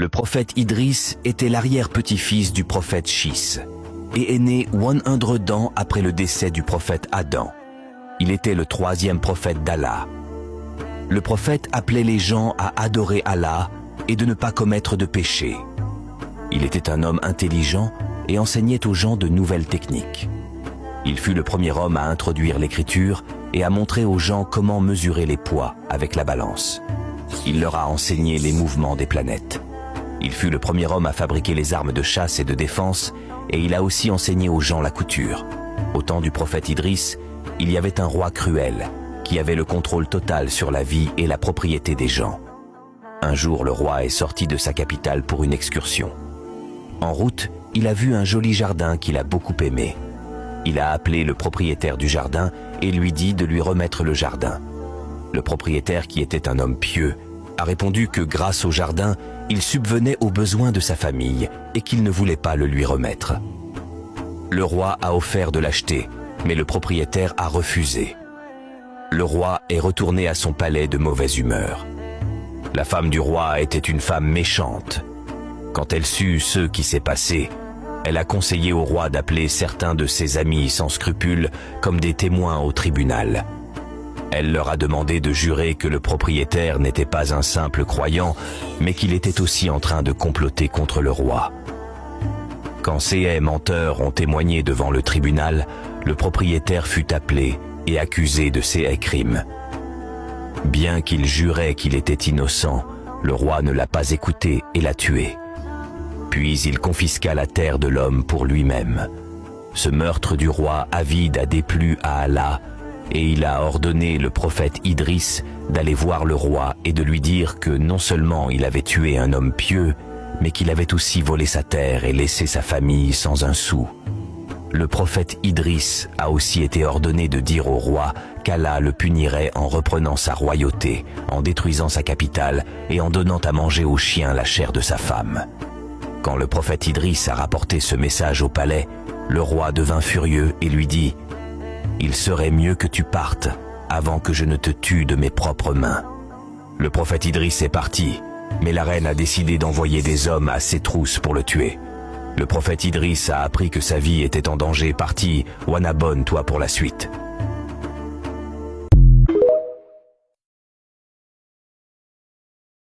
Le prophète Idriss était l'arrière-petit-fils du prophète Shis et est né 100 ans après le décès du prophète Adam. Il était le 3e prophète d'Allah. Le prophète appelait les gens à adorer Allah et de ne pas commettre de péché. Il était un homme intelligent et enseignait aux gens de nouvelles techniques. Il fut le premier homme à introduire l'écriture et à montrer aux gens comment mesurer les poids avec la balance. Il leur a enseigné les mouvements des planètes. Il fut le premier homme à fabriquer les armes de chasse et de défense et il a aussi enseigné aux gens la couture. Au temps du prophète Idriss, il y avait un roi cruel qui avait le contrôle total sur la vie et la propriété des gens. Un jour, le roi est sorti de sa capitale pour une excursion. En route, il a vu un joli jardin qu'il a beaucoup aimé. Il a appelé le propriétaire du jardin et lui dit de lui remettre le jardin. Le propriétaire, qui était un homme pieux, a répondu que grâce au jardin, il subvenait aux besoins de sa famille et qu'il ne voulait pas le lui remettre. Le roi a offert de l'acheter, mais le propriétaire a refusé. Le roi est retourné à son palais de mauvaise humeur. La femme du roi était une femme méchante. Quand elle sut ce qui s'est passé, elle a conseillé au roi d'appeler certains de ses amis sans scrupules comme des témoins au tribunal. Elle leur a demandé de jurer que le propriétaire n'était pas un simple croyant, mais qu'il était aussi en train de comploter contre le roi. Quand ces menteurs ont témoigné devant le tribunal, le propriétaire fut appelé et accusé de ces crimes. Bien qu'il jurait qu'il était innocent, le roi ne l'a pas écouté et l'a tué. Puis il confisqua la terre de l'homme pour lui-même. Ce meurtre du roi avide a déplu à Allah et il a ordonné le prophète Idriss d'aller voir le roi et de lui dire que non seulement il avait tué un homme pieux, mais qu'il avait aussi volé sa terre et laissé sa famille sans un sou. Le prophète Idriss a aussi été ordonné de dire au roi qu'Allah le punirait en reprenant sa royauté, en détruisant sa capitale et en donnant à manger aux chiens la chair de sa femme. Quand le prophète Idriss a rapporté ce message au palais, le roi devint furieux et lui dit « Il serait mieux que tu partes avant que je ne te tue de mes propres mains. » Le prophète Idriss est parti, mais la reine a décidé d'envoyer des hommes à ses trousses pour le tuer. Le prophète Idriss a appris que sa vie était en danger, parti, Wanabonne-toi pour la suite.